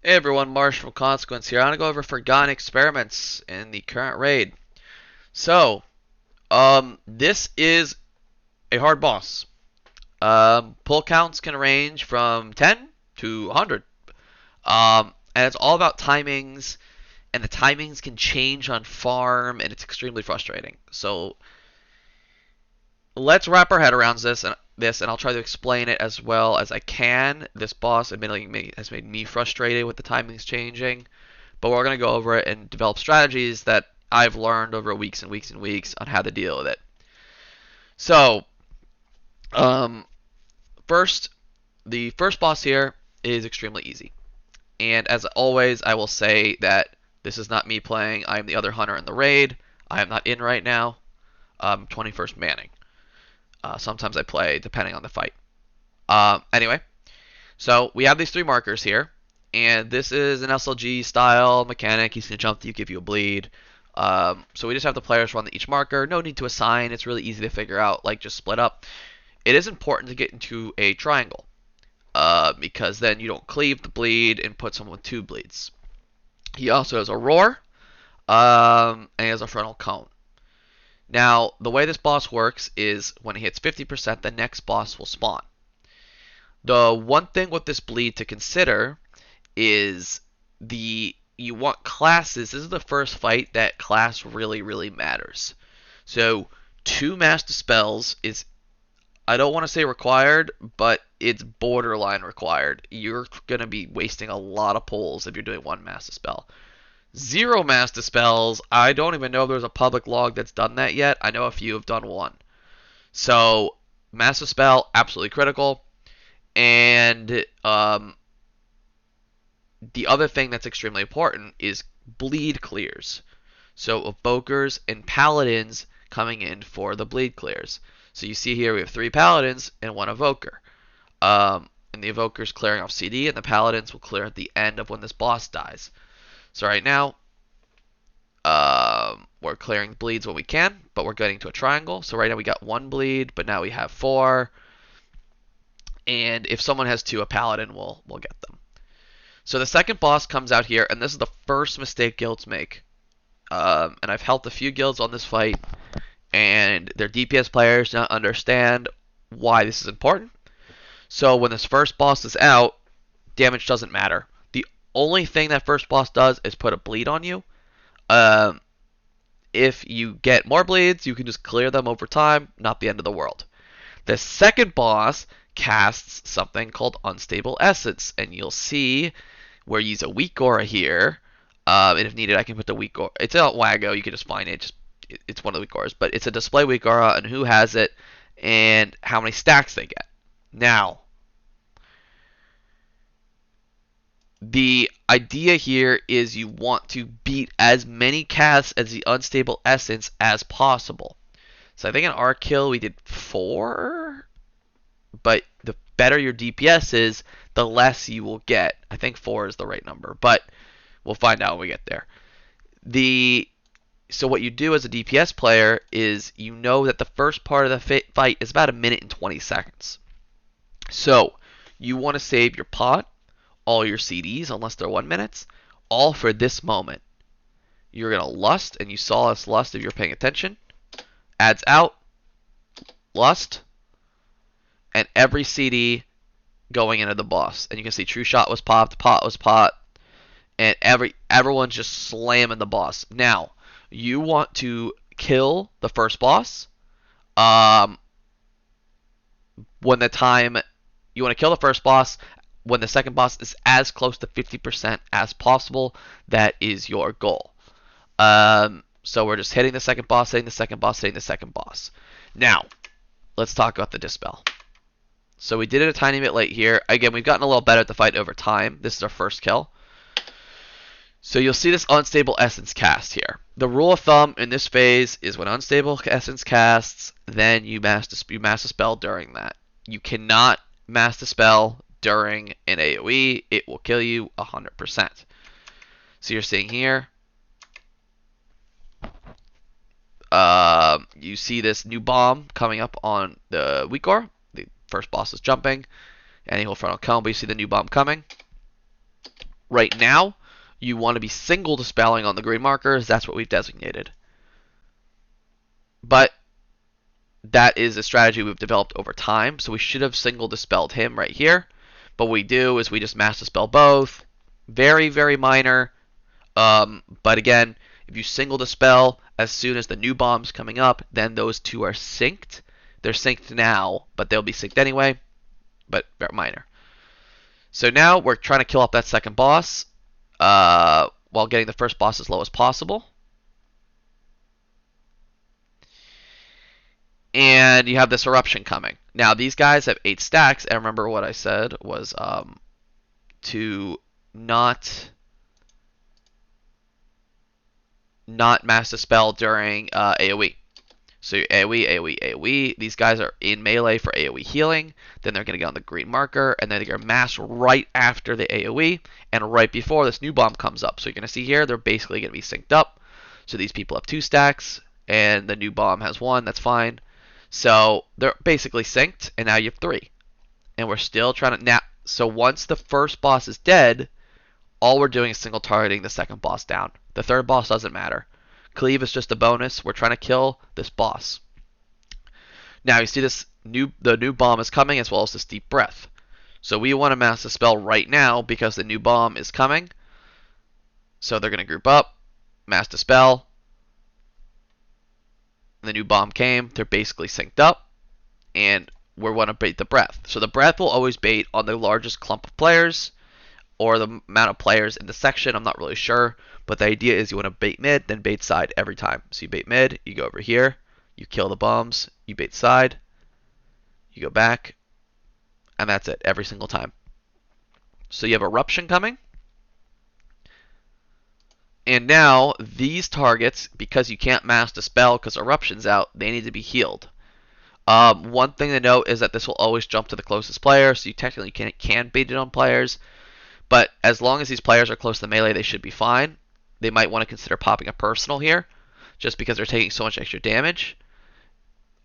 Hey everyone, Marsh from Consequence here. I'm gonna go over Forgotten Experiments in the current raid. So, this is a hard boss. Pull counts can range from 10 to 100. And it's all about timings, and the timings can change on farm, and it's extremely frustrating. So, let's wrap our head around this, and I'll try to explain it as well as I can. This boss, admittedly, has made me frustrated with the timings changing. But we're going to go over it and develop strategies that I've learned over weeks and weeks and weeks on how to deal with it. So, um, first, the first boss here is extremely easy. And as always, I will say that this is not me playing. I am the other hunter in the raid. I am not in right now. 21st Manning. Sometimes I play depending on the fight. Anyway, so we have these three markers here. And this is an SLG style mechanic. He's going to jump to you, give you a bleed. So we just have the players run each marker. No need to assign. It's really easy to figure out. Like, just split up. It is important to get into a triangle. Because then you don't cleave the bleed and put someone with two bleeds. He also has a roar. And he has a frontal cone. Now, the way this boss works is when he hits 50%, the next boss will spawn. The one thing with this bleed to consider is you want classes. This is the first fight that class really matters. So 2 master spells is, I don't want to say required, but it's borderline required. You're going to be wasting a lot of pulls if you're doing 1 master spell. 0 master spells, I don't even know if there's a public log that's done that yet. I know a few have done 1. So master spell, absolutely critical. And the other thing that's extremely important is bleed clears. So evokers and paladins coming in for the bleed clears. So you see here we have 3 paladins and 1 evoker. And the evoker's clearing off CD, and the paladins will clear at the end of when this boss dies. So right now, we're clearing bleeds when we can, but we're getting to a triangle. So right now we got 1 bleed, but now we have 4. And if someone has 2, a paladin will get them. So the second boss comes out here, and this is the first mistake guilds make. And I've helped a few guilds on this fight, and their DPS players don't understand why this is important. So when this first boss is out, damage doesn't matter. The only thing that first boss does is put a bleed on you. If you get more bleeds, you can just clear them over time, not the end of the world. The second boss casts something called Unstable Essence, and you'll see where you use a weak aura here. And if needed, I can put the weak aura. It's a Wago, you can just find it. It's one of the weak auras, but it's a display weak aura and who has it and how many stacks they get. Now, the idea here is you want to beat as many casts as the Unstable Essence as possible. So I think in our kill we did 4, but the better your DPS is, the less you will get. I think 4 is the right number, but we'll find out when we get there. So what you do as a DPS player is you know that the first part of the fight is about 1 minute and 20 seconds. So you want to save your pot, all your CDs, unless they're 1 minute, all for this moment. You're going to lust, and you saw us lust if you're paying attention. Adds out, lust, and every CD going into the boss. And you can see True Shot was popped, pot was popped, and everyone's just slamming the boss. Now, you want to kill the first boss. When the time you want to kill the first boss when the second boss is as close to 50% as possible. That is your goal. So we're just hitting the second boss, hitting the second boss, hitting the second boss. Now, let's talk about the Dispel. So we did it a tiny bit late here. Again, we've gotten a little better at the fight over time. This is our first kill. So you'll see this Unstable Essence cast here. The rule of thumb in this phase is when Unstable Essence casts, then you master spell during that. You cannot master spell during an AoE. It will kill you 100%. So you're seeing here, you see this new bomb coming up on the weak aura. The first boss is jumping, and he will frontal cone, but you see the new bomb coming. Right now, you want to be single dispelling on the green markers. That's what we've designated. But that is a strategy we've developed over time, so we should have single dispelled him right here. But what we do is we just mass dispel both. Very, very minor. But again, if you single dispel as soon as the new bomb's coming up, then those two are synced. They're synced now, but they'll be synced anyway, but very minor. So now we're trying to kill off that second boss while getting the first boss as low as possible. And you have this eruption coming. Now these guys have 8 stacks, and remember what I said was to not mass dispel during AoE. So AoE, AoE, AoE. These guys are in melee for AoE healing. Then they're going to get on the green marker, and then they're going to mass right after the AoE and right before this new bomb comes up. So you're going to see here they're basically going to be synced up. So these people have 2 stacks, and the new bomb has 1. That's fine. So they're basically synced, and now you have 3. And we're still trying to now. So once the first boss is dead, all we're doing is single targeting the second boss down. The third boss doesn't matter. Cleave is just a bonus. We're trying to kill this boss. Now you see the new bomb is coming as well as this deep breath. So we want to mass dispel right now because the new bomb is coming. So they're going to group up, mass dispel. The new bomb came. They're basically synced up, and we want to bait the breath. So the breath will always bait on the largest clump of players, or the amount of players in the section. I'm not really sure, but the idea is you want to bait mid, then bait side every time. So you bait mid, you go over here, you kill the bombs, you bait side, you go back, and that's it every single time. So you have eruption coming. And now these targets, because you can't mass dispel because eruption's out, they need to be healed. One thing to note is that this will always jump to the closest player, so you technically can bait it on players. But as long as these players are close to the melee, they should be fine. They might want to consider popping a personal here, just because they're taking so much extra damage.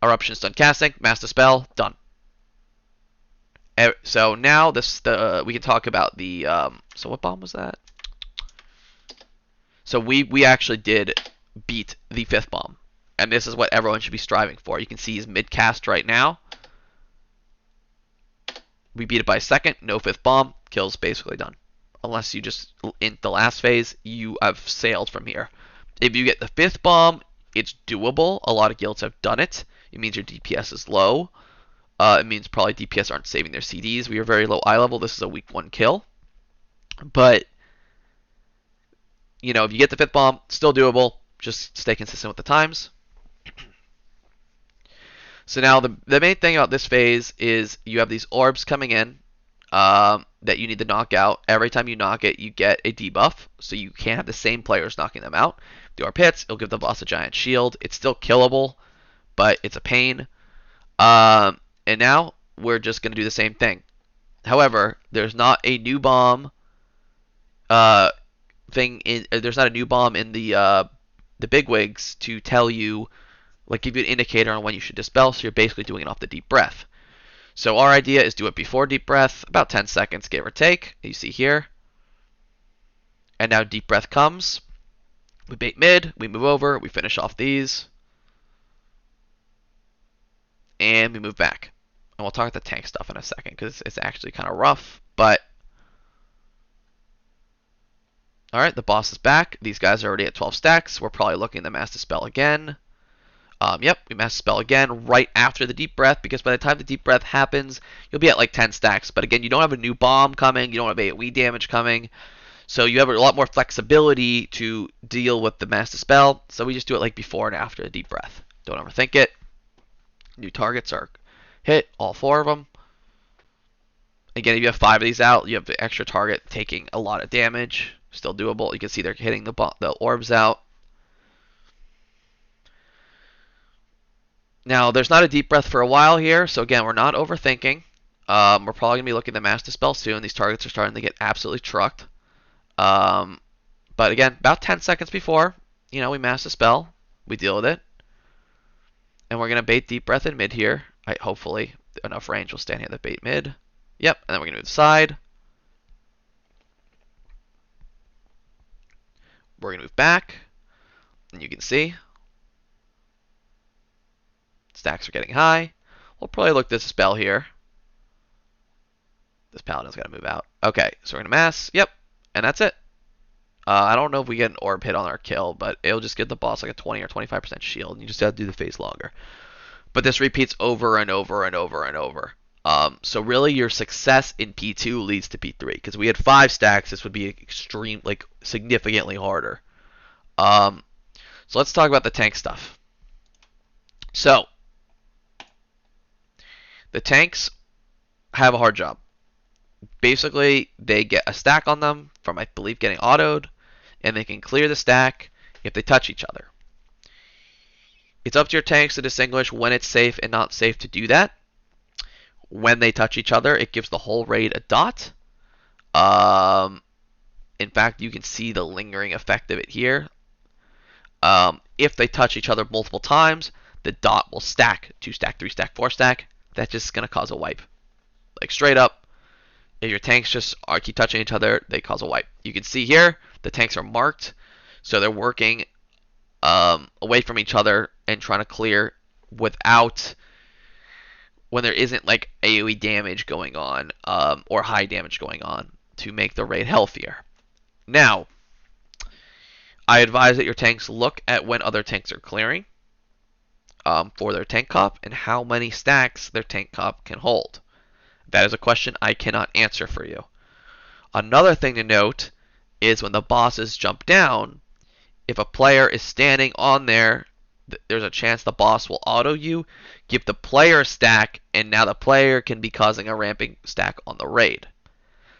Eruption's done casting, mass dispel, done. So now we can talk about the. So what bomb was that? So we actually did beat the 5th bomb. And this is what everyone should be striving for. You can see he's mid-cast right now. We beat it by a second. No 5th bomb. Kill's basically done. Unless you just, in the last phase, you have sailed from here. If you get the 5th bomb, it's doable. A lot of guilds have done it. It means your DPS is low. It means probably DPS aren't saving their CDs. We are very low eye level. This is a week 1 kill. But you know, if you get the 5th bomb, still doable. Just stay consistent with the times. So now the main thing about this phase is you have these orbs coming in that you need to knock out. Every time you knock it, you get a debuff. So you can't have the same players knocking them out. The orb hits, it'll give the boss a giant shield. It's still killable, but it's a pain. And now we're just going to do the same thing. However, there's not a new bomb there's not a new bomb in the bigwigs to tell you, like, give you an indicator on when you should dispel, so you're basically doing it off the deep breath. So our idea is do it before deep breath, about 10 seconds give or take, you see here. And now deep breath comes, we bait mid, we move over, we finish off these, and we move back. And we'll talk about the tank stuff in a second, because it's actually kind of rough, but alright, the boss is back. These guys are already at 12 stacks. We're probably looking to mass dispel again. Yep, we mass dispel again right after the deep breath, because by the time the deep breath happens, you'll be at like 10 stacks. But again, you don't have a new bomb coming. You don't have AoE damage coming. So you have a lot more flexibility to deal with the mass dispel. So we just do it like before and after the deep breath. Don't overthink it. New targets are hit, all 4 of them. Again, if you have 5 of these out, you have the extra target taking a lot of damage. Still doable. You can see they're hitting the orbs out. Now, there's not a deep breath for a while here, so again, we're not overthinking. We're probably going to be looking to mass dispel soon. These targets are starting to get absolutely trucked. But again, about 10 seconds before, you know, we mass dispel. We deal with it. And we're going to bait deep breath in mid here. Hopefully, enough range will stand here to bait mid. Yep, and then we're going to move to the side. we're going to move back, and you can see stacks are getting high. We'll probably look this spell here. This paladin's got to move out. Okay, so we're going to mass. Yep, and that's it. I don't know if we get an orb hit on our kill, but it'll just give the boss like a 20 or 25% shield, and you just have to do the phase longer. But this repeats over and over and over and over. So really, your success in P2 leads to P3, because we had 5 stacks. This would be significantly harder. So let's talk about the tank stuff. So the tanks have a hard job. Basically, they get a stack on them from, I believe, getting autoed, and they can clear the stack if they touch each other. It's up to your tanks to distinguish when it's safe and not safe to do that. When they touch each other, it gives the whole raid a dot. In fact, you can see the lingering effect of it here. If they touch each other multiple times, the dot will stack. 2 stack, 3 stack, 4 stack. That's just going to cause a wipe. Like straight up, if your tanks just keep touching each other, they cause a wipe. You can see here, the tanks are marked. So they're working away from each other and trying to clear without, when there isn't like AoE damage going on or high damage going on, to make the raid healthier. Now, I advise that your tanks look at when other tanks are clearing for their tank cop and how many stacks their tank cop can hold. That is a question I cannot answer for you. Another thing to note is when the bosses jump down, if a player is standing on there, there's a chance the boss will auto you, give the player a stack, and now the player can be causing a ramping stack on the raid.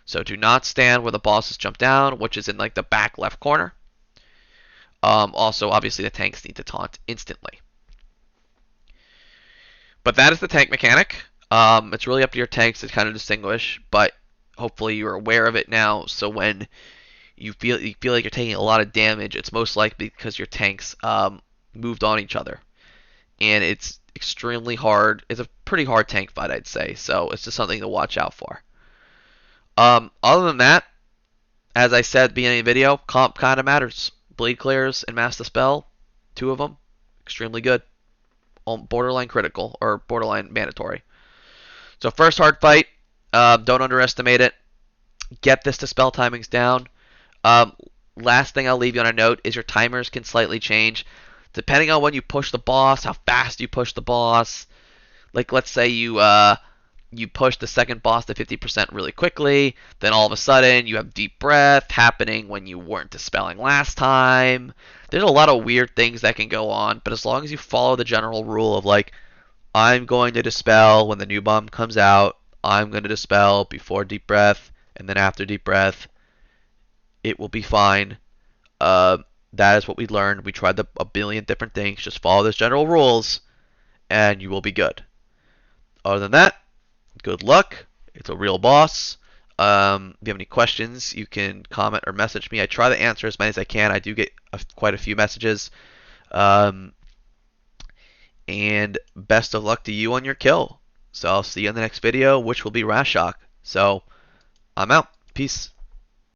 So do not stand where the bosses jump down, which is in like the back left corner. Also, obviously, the tanks need to taunt instantly. But that is the tank mechanic. It's really up to your tanks to kind of distinguish, but hopefully you're aware of it now. So when you feel like you're taking a lot of damage, it's most likely because your tanks moved on each other, and it's extremely hard. It's a pretty hard tank fight, I'd say. So it's just something to watch out for. Other than that, as I said at the beginning of the video, comp kind of matters. Bleed clears and master spell, 2 of them, extremely good. Borderline critical or borderline mandatory. So first hard fight, don't underestimate it. Get this to spell timings down. Last thing I'll leave you on a note is your timers can slightly change depending on when you push the boss, how fast you push the boss. Like let's say you push the second boss to 50% really quickly, then all of a sudden you have deep breath happening when you weren't dispelling last time. There's a lot of weird things that can go on, but as long as you follow the general rule of like, I'm going to dispel when the new bomb comes out, I'm going to dispel before deep breath, and then after deep breath, it will be fine. That is what we learned. We tried a billion different things. Just follow those general rules, and you will be good. Other than that, good luck. It's a real boss. If you have any questions, you can comment or message me. I try to answer as many as I can. I do get quite a few messages. And best of luck to you on your kill. So I'll see you in the next video, which will be Rashok. So I'm out. Peace.